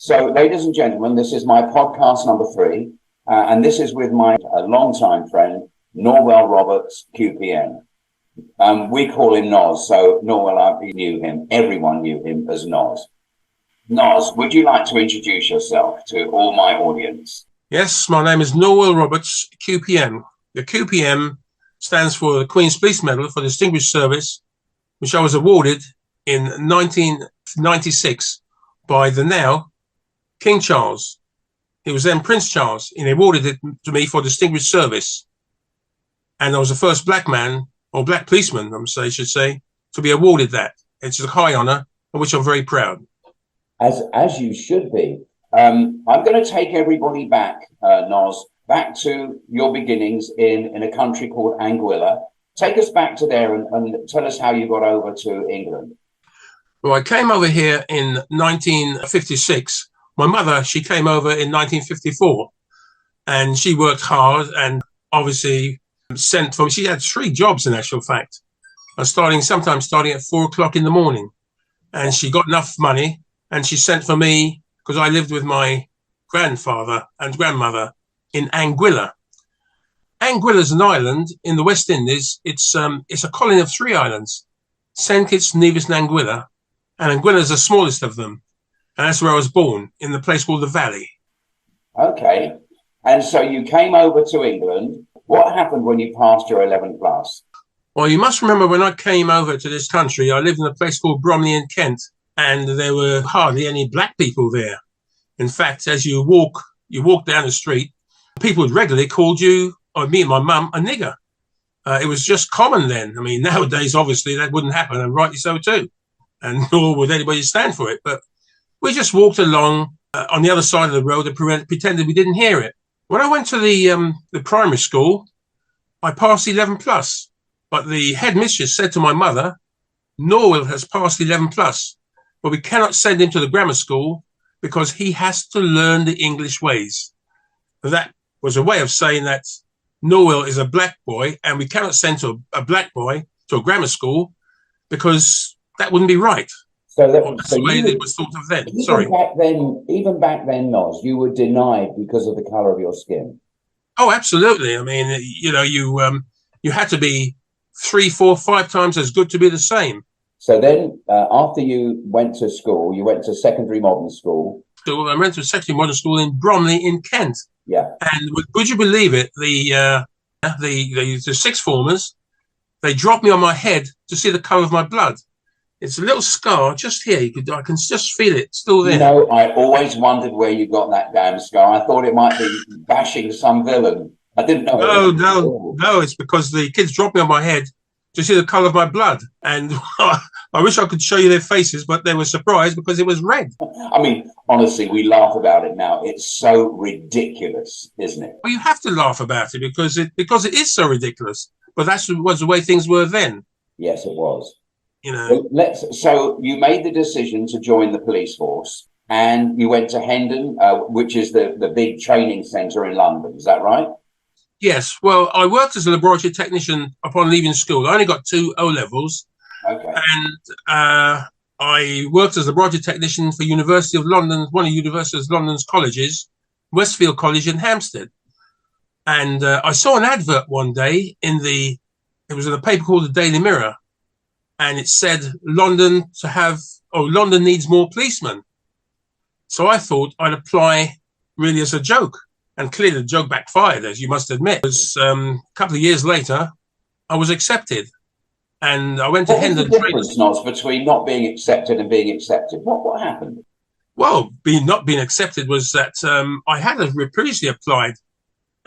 So, ladies and gentlemen, this is my podcast number 3, and this is with my longtime friend, Norwell Roberts, QPM. We call him Noz, so Norwell, I knew him. Everyone knew him as Noz. Noz, would you like to introduce yourself to all my audience? Yes, my name is Norwell Roberts, QPM. The QPM stands for the Queen's Police Medal for Distinguished Service, which I was awarded in 1996 by the now King Charles. He was then Prince Charles, and he awarded it to me for distinguished service. And I was the first black man, or black policeman, I should say, to be awarded that. It's a high honor, of which I'm very proud. As you should be. I'm going to take everybody back, Noz, back to your beginnings in a country called Anguilla. Take us back to there and tell us how you got over to England. Well, I came over here in 1956. My mother, she came over in 1954, and she worked hard and obviously she had 3 jobs in actual fact. Sometimes starting at 4 o'clock in the morning, and she got enough money and she sent for me because I lived with my grandfather and grandmother in Anguilla. Anguilla is an island in the West Indies. It's a colony of 3 islands, St. Kitts, Nevis and Anguilla, and Anguilla is the smallest of them. And that's where I was born, in the place called the Valley. Okay. And so you came over to England. What happened when you passed your 11 plus? Well, you must remember when I came over to this country, I lived in a place called Bromley in Kent, and there were hardly any black people there. In fact, as you walk down the street, people would regularly call you, or me and my mum, a nigger. It was just common then. I mean, nowadays, obviously, that wouldn't happen, and rightly so too. And nor would anybody stand for it. But we just walked along on the other side of the road and pretended we didn't hear it. When I went to the primary school, I passed 11 plus. But the headmistress said to my mother, Norwell has passed 11 plus, but we cannot send him to the grammar school because he has to learn the English ways. That was a way of saying that Norwell is a black boy and we cannot send a black boy to a grammar school because that wouldn't be right. So that's the way it was thought of then. Even back then, Noz, you were denied because of the color of your skin. Oh, absolutely. I mean, you had to be 3, 4, 5 times as good to be the same. So then, after you went to school, you went to secondary modern school. So I went to secondary modern school in Bromley in Kent. Yeah. And would you believe it? The 6th formers, they dropped me on my head to see the colour of my blood. It's a little scar just here. I can just feel it still there. You know, I always wondered where you got that damn scar. I thought it might be bashing some villain. I didn't know. No. It's because the kids dropped me on my head to see the colour of my blood. And I wish I could show you their faces, but they were surprised because it was red. I mean, honestly, we laugh about it now. It's so ridiculous, isn't it? Well, you have to laugh about it because it is so ridiculous. But was the way things were then. Yes, it was. You know. So you made the decision to join the police force, and you went to Hendon, which is the big training centre in London. Is that right? Yes. Well, I worked as a laboratory technician upon leaving school. I only got 2 O-levels. Okay. And I worked as a laboratory technician for University of London, one of University of London's colleges, Westfield College in Hampstead. And I saw an advert one day it was in a paper called the Daily Mirror. And it said London needs more policemen. So I thought I'd apply really as a joke. And clearly the joke backfired, as you must admit. Because a couple of years later, I was accepted. And I went to Hendon. What was the difference, Noz, between not being accepted and being accepted? What happened? Well, not being accepted was that I had previously applied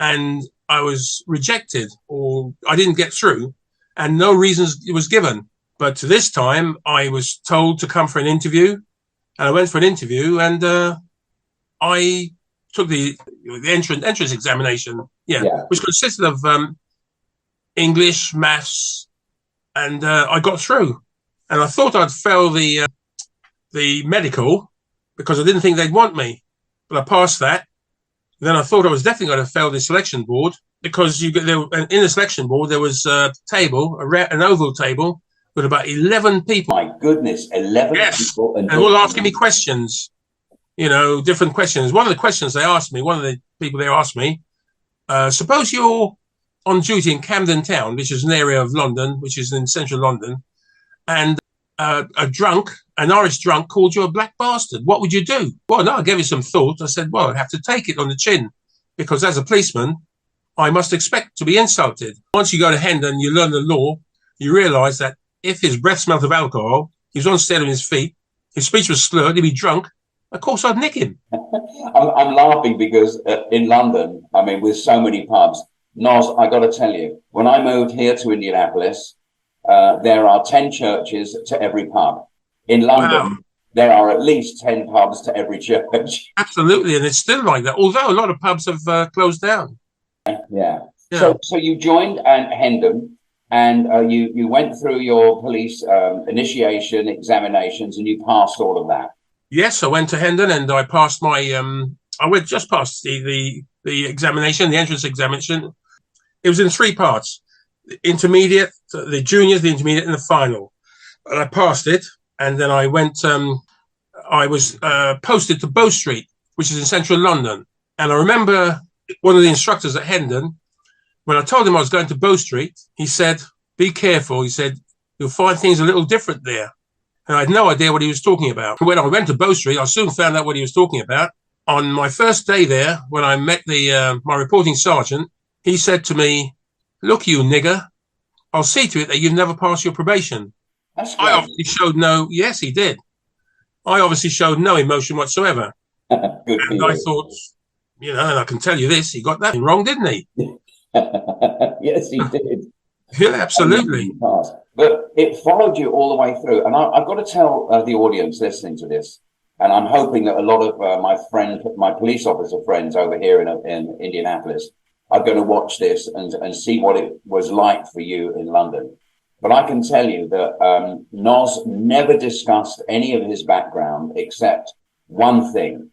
and I was rejected, or I didn't get through, and no reasons was given. But this time I was told to come for an interview, and I went for an interview, and I took the entrance examination, which consisted of English, maths, and I got through. And I thought I'd fail the medical because I didn't think they'd want me, but I passed that. Then I thought I was definitely going to fail the selection board because in the selection board there was a table, an oval table with about 11 people. My goodness, 11 people. And all asking me questions. different questions. One of the questions they asked me, one of the people there asked me, suppose you're on duty in Camden Town, which is an area of London, which is in central London, and an Irish drunk called you a black bastard. What would you do? Well, no, I gave it some thought. I said, well, I'd have to take it on the chin, because as a policeman, I must expect to be insulted. Once you go to Hendon, you learn the law, you realise that if his breath smelled of alcohol, he was unsteady on his feet, his speech was slurred, he'd be drunk, of course I'd nick him. I'm laughing because in London, I mean, with so many pubs, Noz, I got to tell you, when I moved here to Indianapolis, there are 10 churches to every pub. In London, wow, there are at least 10 pubs to every church. Absolutely, and it's still like that, although a lot of pubs have closed down. Yeah. So you joined Hendon, and you went through your police initiation examinations, and you passed all of that. Yes, I went to Hendon, and I passed my I went just past the examination, the entrance examination. It was in 3 parts: the intermediate, the juniors, the intermediate, and the final. And I passed it, and then I went. I was posted to Bow Street, which is in central London. And I remember one of the instructors at Hendon, when I told him I was going to Bow Street, he said, "Be careful." He said, "You'll find things a little different there." And I had no idea what he was talking about. When I went to Bow Street, I soon found out what he was talking about. On my first day there, when I met my reporting sergeant, he said to me, "Look, you nigger, I'll see to it that you've never passed your probation." I obviously showed yes, he did. I obviously showed no emotion whatsoever. And I thought, and I can tell you this, he got that wrong, didn't he? Yes, he did. Yeah, absolutely. But it followed you all the way through. And I've got to tell the audience listening to this, and I'm hoping that a lot of my police officer friends over here in Indianapolis are going to watch this and see what it was like for you in London. But I can tell you that Noz never discussed any of his background except one thing.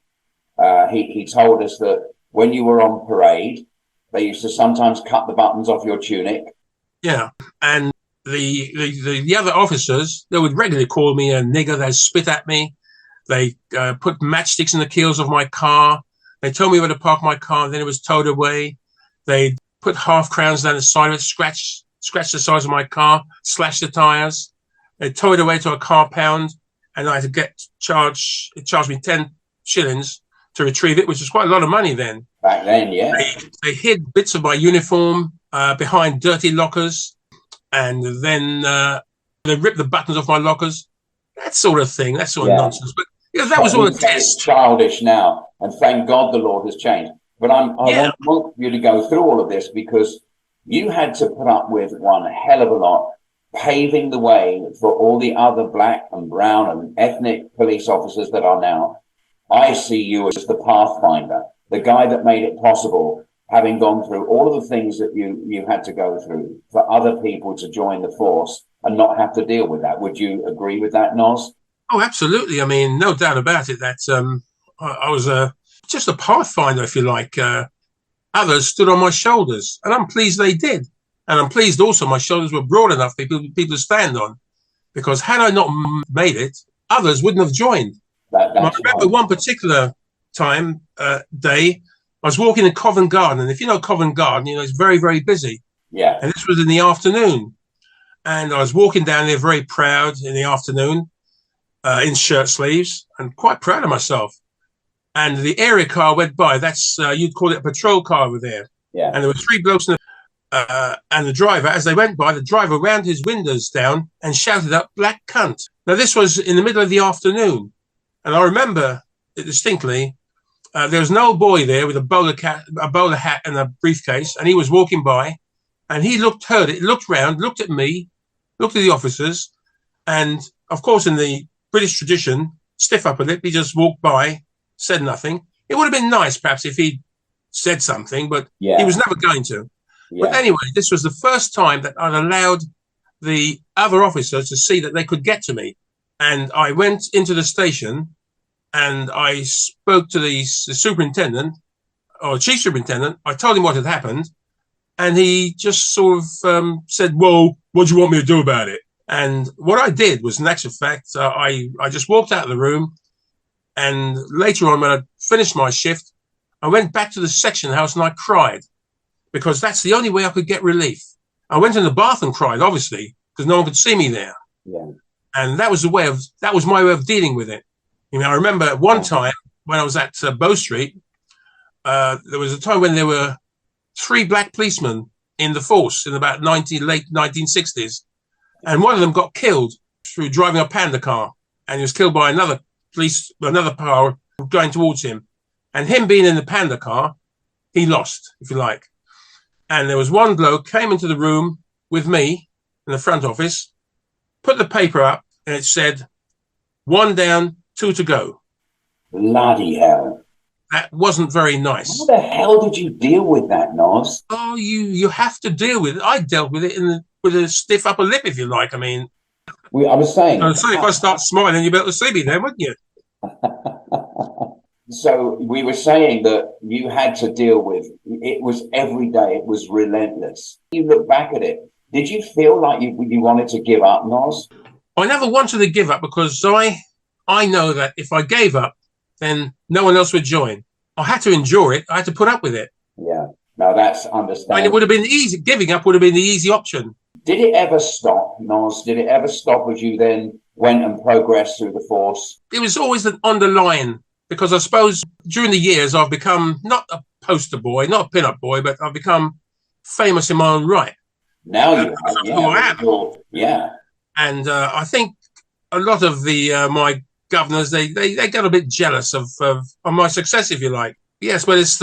He told us that when you were on parade, they used to sometimes cut the buttons off your tunic. Yeah, and the other officers, they would regularly call me a nigger. They'd spit at me. They put matchsticks in the keels of my car. They told me where to park my car, and then it was towed away. They put half-crowns down the side of it, scratch the sides of my car, slash the tires. They towed it away to a car pound, and I had to it charged me 10 shillings to retrieve it, which was quite a lot of money then. Back then, yeah. They hid bits of my uniform behind dirty lockers, and then they ripped the buttons off my lockers. That sort of thing, that sort of nonsense. But that was all a test. It's childish now, and thank God the Lord has changed. But I want you to go through all of this because you had to put up with one hell of a lot, paving the way for all the other black and brown and ethnic police officers that are now. I see you as the pathfinder, the guy that made it possible, having gone through all of the things that you had to go through for other people to join the force and not have to deal with that. Would you agree with that, Noz? Oh, absolutely. I mean, no doubt about it that I was just a pathfinder, if you like. Others stood on my shoulders, and I'm pleased they did. And I'm pleased also my shoulders were broad enough for people to stand on, because had I not made it, others wouldn't have joined. I remember one particular day, I was walking in Covent Garden. And if you know Covent Garden, it's very, very busy. Yeah. And this was in the afternoon. And I was walking down there very proud in the afternoon, in shirt sleeves, and quite proud of myself. And the area car went by. That's, you'd call it a patrol car over there. Yeah. And there were 3 blokes and the driver, as they went by, the driver wound his windows down and shouted out, "Black cunt." Now, this was in the middle of the afternoon. And I remember it distinctly. There was an old boy there with a bowler hat and a briefcase, and he was walking by, and he looked round, looked at me, looked at the officers, and of course, in the British tradition, stiff upper lip, he just walked by, said nothing. It would have been nice, perhaps, if he'd said something, but he was never going to. Yeah. But anyway, this was the first time that I'd allowed the other officers to see that they could get to me. And I went into the station and I spoke to the superintendent or chief superintendent. I told him what had happened. And he just sort of said, "Well, what do you want me to do about it?" And what I did was, in actual fact, I just walked out of the room And later on, when I finished my shift, I went back to the section house and I cried because that's the only way I could get relief. I went in the bath and cried, obviously, because no one could see me there. Yeah. And that was my way of dealing with it. I remember at one time when I was at Bow Street, there was a time when there were 3 black policemen in the force in about late 1960s. And one of them got killed through driving a panda car. And he was killed by another car going towards him. And him being in the panda car, he lost, if you like. And there was one bloke came into the room with me in the front office, put the paper up, and it said, 1 down, 2 to go. Bloody hell. That wasn't very nice. How the hell did you deal with that, Nos? Oh, you have to deal with it. I dealt with it with a stiff upper lip, if you like. I mean, I was saying. So if I start smiling, you'll be able to see me then, wouldn't you? So we were saying that you had to deal with it was every day. It was relentless. You look back at it. Did you feel like you wanted to give up, Nos? I never wanted to give up because I know that if I gave up, then no one else would join. I had to endure it. I had to put up with it. Yeah. Now that's understandable. And it would have been easy. Giving up would have been the easy option. Did it ever stop, Nos? Did it ever stop as you then went and progressed through the force? It was always on the line because I suppose during the years I've become not a poster boy, not a pin-up boy, but I've become famous in my own right. Now you have, yeah. Who I am. Yeah. And I think a lot of my governors, they get a bit jealous of my success, if you like. Yes, but it's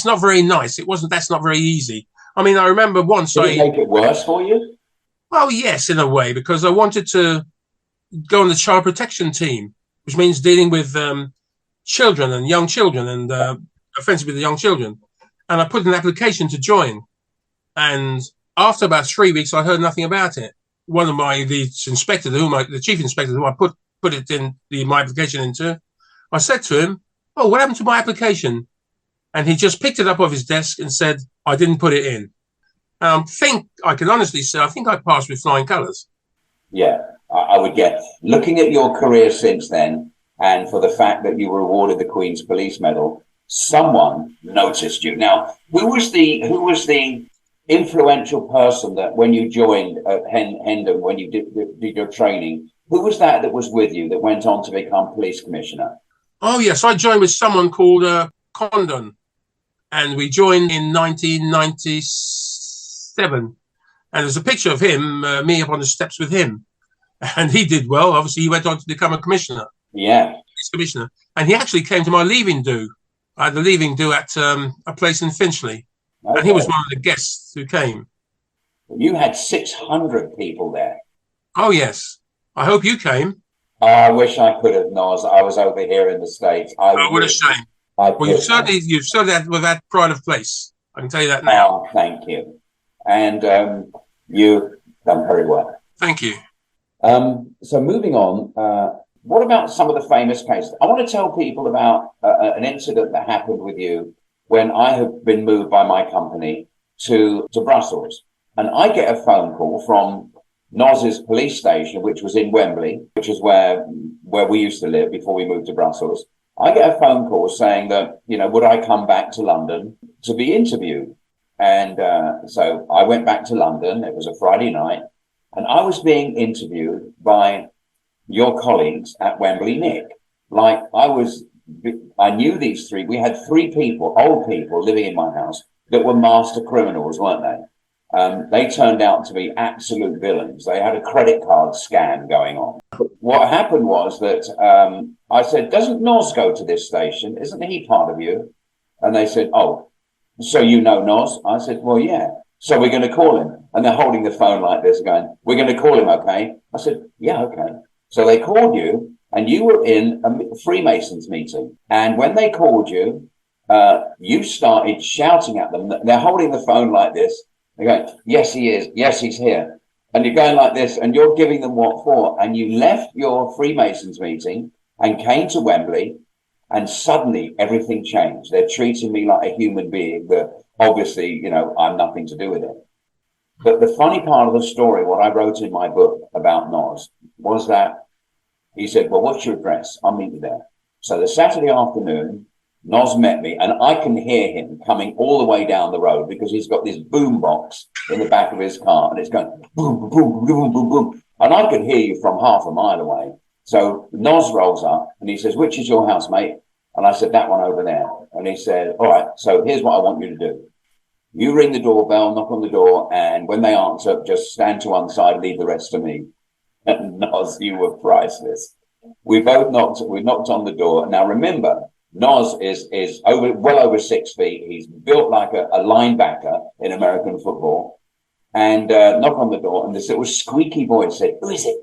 not very nice. That's not very easy. I mean, I remember once Did it make it worse for you? Well, yes, in a way, because I wanted to go on the child protection team, which means dealing with children and young children and offensive with the young children. And I put an application to join. And after about 3 weeks, I heard nothing about it. One of the chief inspector whom I put it in my application into, I said to him, "Oh, what happened to my application?" And he just picked it up off his desk and said, "I didn't put it in." I can honestly say, I think I passed with flying colours. Yeah, I would get. Looking at your career since then, and for the fact that you were awarded the Queen's Police Medal, someone noticed you. Now, who was the influential person that when you joined at Hendon, when you did your training, who was that was with you that went on to become police commissioner? Oh, yes, I joined with someone called Condon, and we joined in 1997. And there's a picture of him, me up on the steps with him. And he did well. Obviously, he went on to become a commissioner. Yeah. Police commissioner. And he actually came to my leaving do. I had the leaving do at a place in Finchley. Okay. And he was one of the guests who came. You had 600 people there. Oh, yes. I hope you came. I wish I could have, Nos. I was over here in the States. What a shame. Well, you've certainly had with that pride of place. I can tell you that now. Oh, thank you. And you've done very well. Thank you. So moving on, what about some of the famous cases? I want to tell people about an incident that happened with you when I have been moved by my company to Brussels. And I get a phone call from Noz's police station, which was in Wembley, which is where we used to live before we moved to Brussels. I get a phone call saying that, would I come back to London to be interviewed? And so I went back to London. It was a Friday night, and I was being interviewed by your colleagues at Wembley, Nick. I knew these three. We had 3 people, old people living in my house that were master criminals, weren't they? They turned out to be absolute villains. They had a credit card scam going on. What happened was that I said, "Doesn't Nos go to this station? Isn't he part of you?" And they said, "Oh, so you know Nos?" I said, "Well, yeah. So we're going to call him." And they're holding the phone like this going, "We're going to call him, okay?" I said, "Yeah, okay." So they called you, and you were in a Freemasons meeting. And when they called you, you started shouting at them. They're holding the phone like this. They're going, "Yes, he is. Yes, he's here." And you're going like this, and you're giving them what for? And you left your Freemasons meeting and came to Wembley, and suddenly everything changed. They're treating me like a human being, but obviously, I'm nothing to do with it. But the funny part of the story, what I wrote in my book about Nos, was that he said, "Well, what's your address? I'll meet you there." So the Saturday afternoon, Noz met me, and I can hear him coming all the way down the road because he's got this boom box in the back of his car, and it's going boom, boom, boom, boom, boom. And I can hear you from half a mile away. So Noz rolls up and he says, "Which is your house, mate?" And I said, "That one over there." And he said, "All right, so here's what I want you to do. You ring the doorbell, knock on the door, and when they answer, just stand to one side, leave the rest to me." And Noz, you were priceless. We knocked on the door. Now remember, Noz is well over 6 feet. He's built like a linebacker in American football. And knock on the door, and this little squeaky voice said, "Who is it?"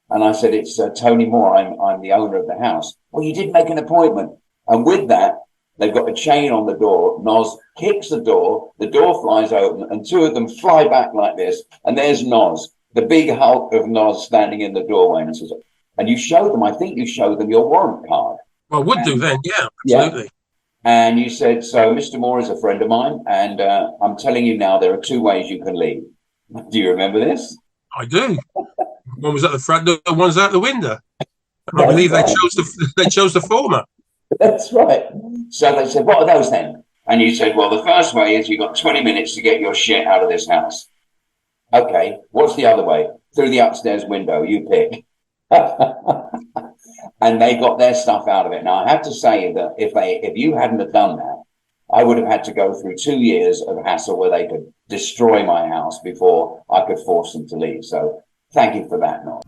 And I said, "It's Tony Moore. I'm the owner of the house." "Well, you did make an appointment." And with that, they've got a chain on the door. Noz kicks the door flies open, and two of them fly back like this. And there's Noz, the big hulk of Noz standing in the doorway. And says, and you showed them, I think you showed them your warrant card. Well, I would do then, yeah, absolutely. Yeah. And you said, "So Mr. Moore is a friend of mine, and I'm telling you now, there are two ways you can leave." Do you remember this? I do. One was at the front door, one's out the window. I believe right. they chose the former. That's right. So they said, "What are those then?" And you said, "Well, the first way is you've got 20 minutes to get your shit out of this house." "Okay, what's the other way?" "Through the upstairs window, you pick." And they got their stuff out of it. Now, I have to say that if you hadn't have done that, I would have had to go through 2 years of hassle where they could destroy my house before I could force them to leave. So thank you for that, Noel.